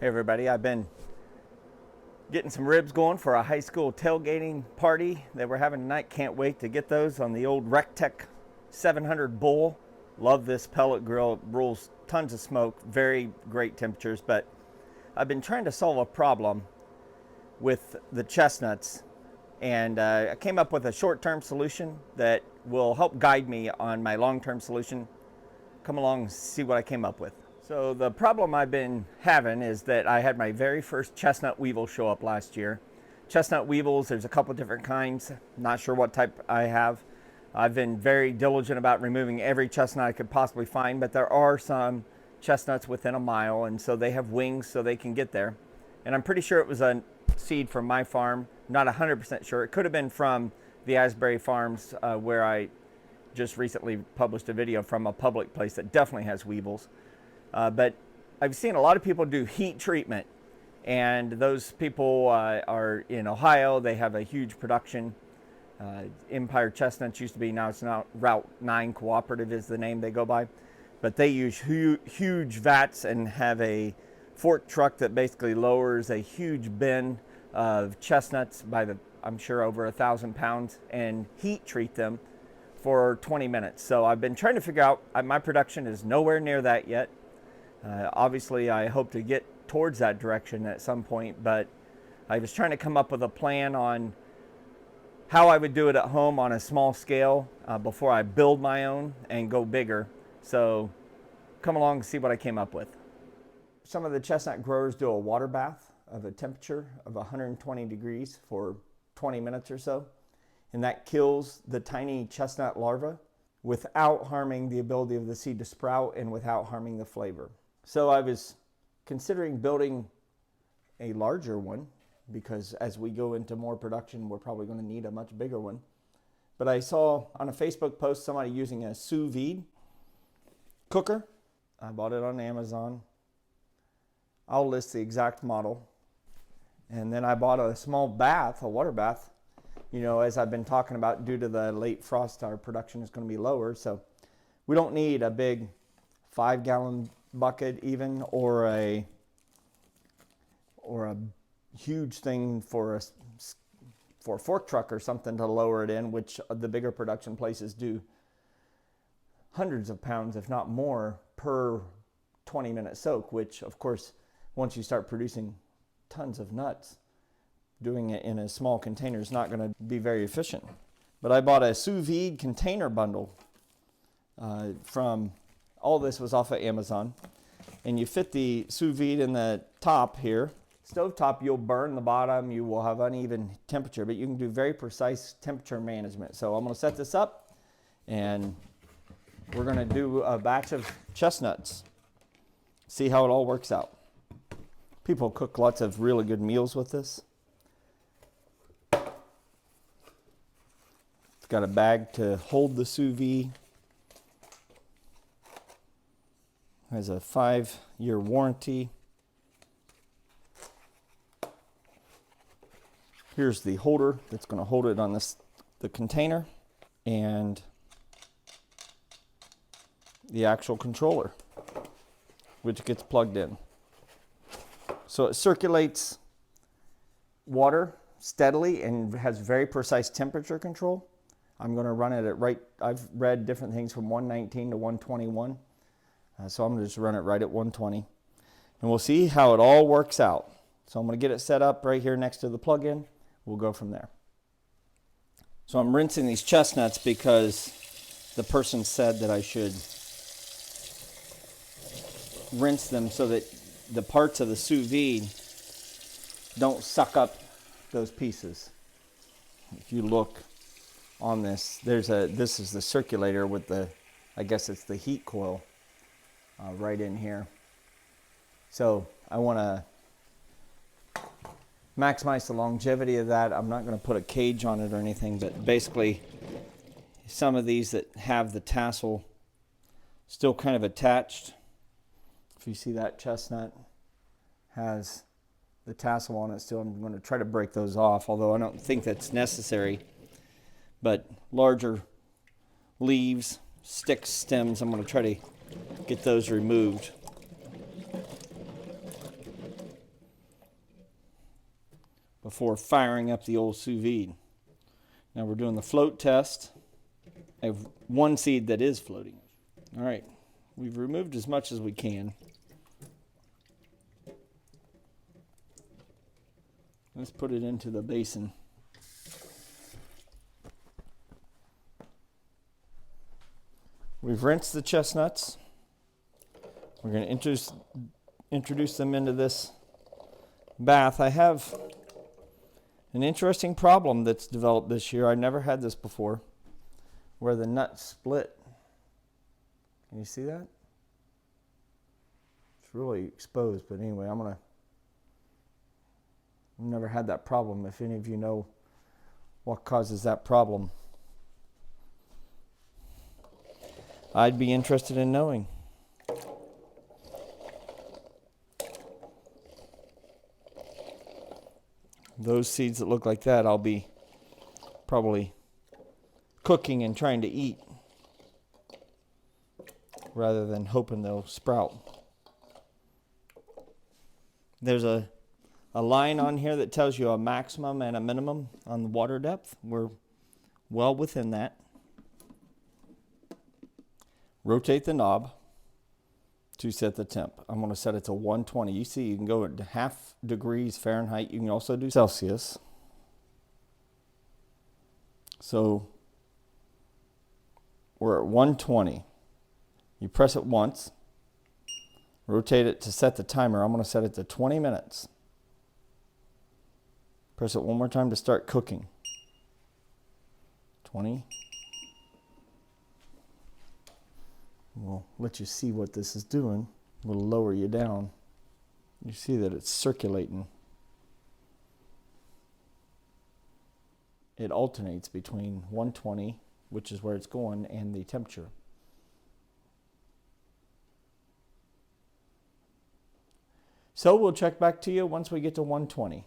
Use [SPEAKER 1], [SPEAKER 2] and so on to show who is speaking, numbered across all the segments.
[SPEAKER 1] Hey everybody, I've been getting some ribs going for a high school tailgating party that we're having tonight. Can't wait to get those on the old Rectech 700 Bull. Love this pellet grill. It rolls tons of smoke, very great temperatures, but I've been trying to solve a problem with the chestnuts, and I came up with a short-term solution that will help guide me on my long-term solution. Come along and see what I came up with. So the problem I've been having is that I had my very first chestnut weevil show up last year. Chestnut weevils, there's a couple different kinds. Not sure what type I have. I've been very diligent about removing every chestnut I could possibly find, but there are some chestnuts within a mile, and so they have wings so they can get there. And I'm pretty sure it was a seed from my farm. Not 100% sure. It could have been from the Asbury Farms where I just recently published a video from a public place that definitely has weevils. But I've seen a lot of people do heat treatment, and those people are in Ohio. They have a huge production. Empire Chestnuts used to be, now it's not, Route 9 Cooperative is the name they go by. But they use huge vats and have a fork truck that basically lowers a huge bin of chestnuts by I'm sure over 1,000 pounds, and heat treat them for 20 minutes. So I've been trying to figure out, my production is nowhere near that yet. Obviously, I hope to get towards that direction at some point, but I was trying to come up with a plan on how I would do it at home on a small scale before I build my own and go bigger. So come along and see what I came up with. Some of the chestnut growers do a water bath of a temperature of 120 degrees for 20 minutes or so, and that kills the tiny chestnut larvae without harming the ability of the seed to sprout and without harming the flavor. So I was considering building a larger one, because as we go into more production, we're probably going to need a much bigger one. But I saw on a Facebook post somebody using a Sous vide cooker. I bought it on Amazon. I'll list the exact model. And then I bought a small bath, a water bath. You know, as I've been talking about, due to the late frost, our production is going to be lower. So we don't need a big 5-gallon bucket even, or a huge thing for a fork truck or something to lower it in, which the bigger production places do hundreds of pounds, if not more, per 20-minute soak, which of course, once you start producing tons of nuts, doing it in a small container is not going to be very efficient. But I bought a sous vide container bundle from, all this was off of Amazon, and you fit the sous vide in the top here. Stovetop, you'll burn the bottom, you will have uneven temperature, but you can do very precise temperature management. So I'm going to set this up, and we're going to do a batch of chestnuts, see how it all works out. People cook lots of really good meals with this. It's got a bag to hold the sous vide. Has a 5-year warranty. Here's the holder that's going to hold it on the container, and the actual controller, which gets plugged in. So it circulates water steadily and has very precise temperature control. I'm going to run it at I've read different things from 119 to 121. So I'm going to just run it right at 120. And we'll see how it all works out. So I'm going to get it set up right here next to the plug-in. We'll go from there. So I'm rinsing these chestnuts because the person said that I should rinse them so that the parts of the sous vide don't suck up those pieces. If you look on this, this is the circulator with the, I guess it's the heat coil right in here. So I want to maximize the longevity of that. I'm not going to put a cage on it or anything, but basically some of these that have the tassel still kind of attached. If you see that chestnut has the tassel on it still, I'm going to try to break those off, although I don't think that's necessary. But larger leaves, sticks, stems, I'm going to try to get those removed. before firing up the old sous vide. Now we're doing the float test. I have one seed that is floating. All right, we've removed as much as we can. Let's put it into the basin. We've rinsed the chestnuts. We're going to introduce them into this bath. I have an interesting problem that's developed this year. I never had this before, where the nuts split. Can you see that? It's really exposed, but anyway, I've never had that problem. If any of you know what causes that problem, I'd be interested in knowing. Those seeds that look like that, I'll be probably cooking and trying to eat rather than hoping they'll sprout. There's a line on here that tells you a maximum and a minimum on the water depth. We're well within that. Rotate the knob to set the temp. I'm going to set it to 120. You see, you can go at half degrees Fahrenheit. You can also do Celsius. So we're at 120. You press it once, rotate it to set the timer. I'm going to set it to 20 minutes. Press it one more time to start cooking. 20. We'll let you see what this is doing. We'll lower you down. You see that it's circulating. It alternates between 120, which is where it's going, and the temperature. So we'll check back to you once we get to 120.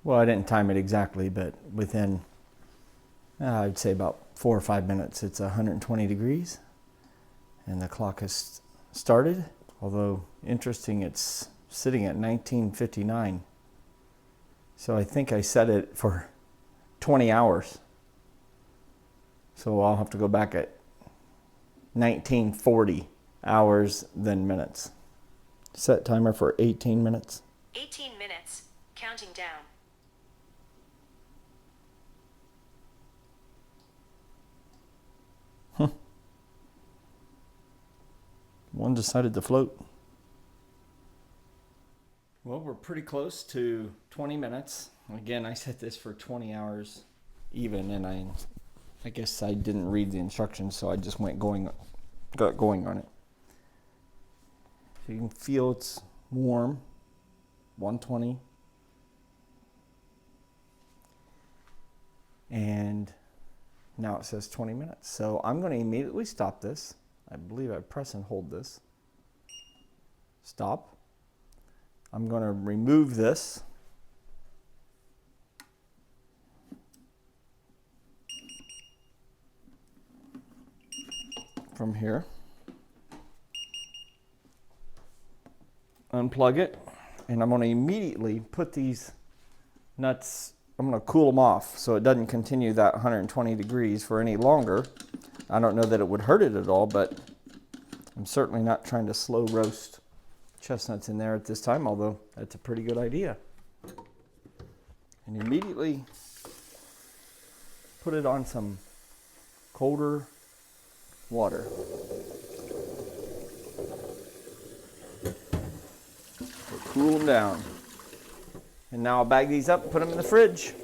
[SPEAKER 1] Well, I didn't time it exactly, but within, I'd say about 4 or 5 minutes, it's 120 degrees. And the clock has started. Although, interesting, it's sitting at 1959. So I think I set it for 20 hours. So I'll have to go back at 1940 hours, then minutes. Set timer for 18 minutes.
[SPEAKER 2] 18 minutes, counting down.
[SPEAKER 1] One decided to float. Well, we're pretty close to 20 minutes. Again, I set this for 20 hours even, and I guess I didn't read the instructions, so I just got going on it. So you can feel it's warm, 120. And now it says 20 minutes. So I'm going to immediately stop this. I believe I press and hold this. Stop. I'm going to remove this. From here. Unplug it. And I'm going to immediately put these nuts, I'm going to cool them off so it doesn't continue that 120 degrees for any longer. I don't know that it would hurt it at all, but I'm certainly not trying to slow roast chestnuts in there at this time, although that's a pretty good idea. And immediately put it on some colder water. We'll cool them down. And now I'll bag these up and put them in the fridge.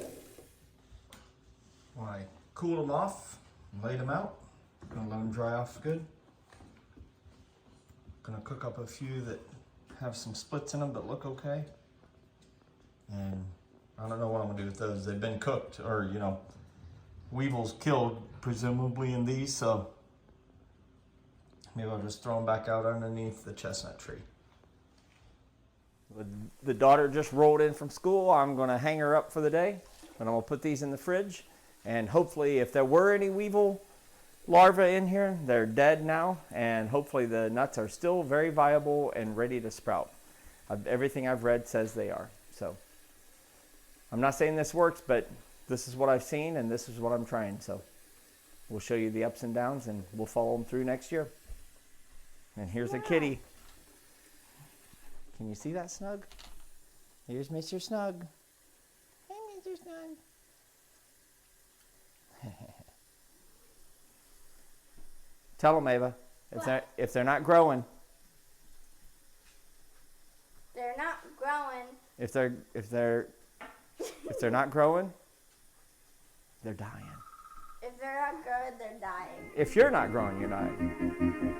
[SPEAKER 1] Well, I cooled them off and laid them out. Gonna let them dry off good. Gonna cook up a few that have some splits in them but look okay. And I don't know what I'm gonna do with those. They've been cooked, or weevils killed presumably in these, so maybe I'll just throw them back out underneath the chestnut tree. The daughter just rolled in from school. I'm gonna hang her up for the day, and I'm gonna put these in the fridge. And hopefully, if there were any weevil larvae in here, they're dead now, and hopefully the nuts are still very viable and ready to sprout. Everything I've read says they are. So I'm not saying this works, but this is what I've seen and this is what I'm trying. So we'll show you the ups and downs and we'll follow them through next year. And here's a kitty. Can you see that Snug? Here's Mr. Snug. Hey, Mr. Snug. Tell them, Ava, if they're not growing.
[SPEAKER 3] They're not growing.
[SPEAKER 1] If they're not growing, they're dying.
[SPEAKER 3] If they're not growing, they're dying.
[SPEAKER 1] If you're not growing, you're dying.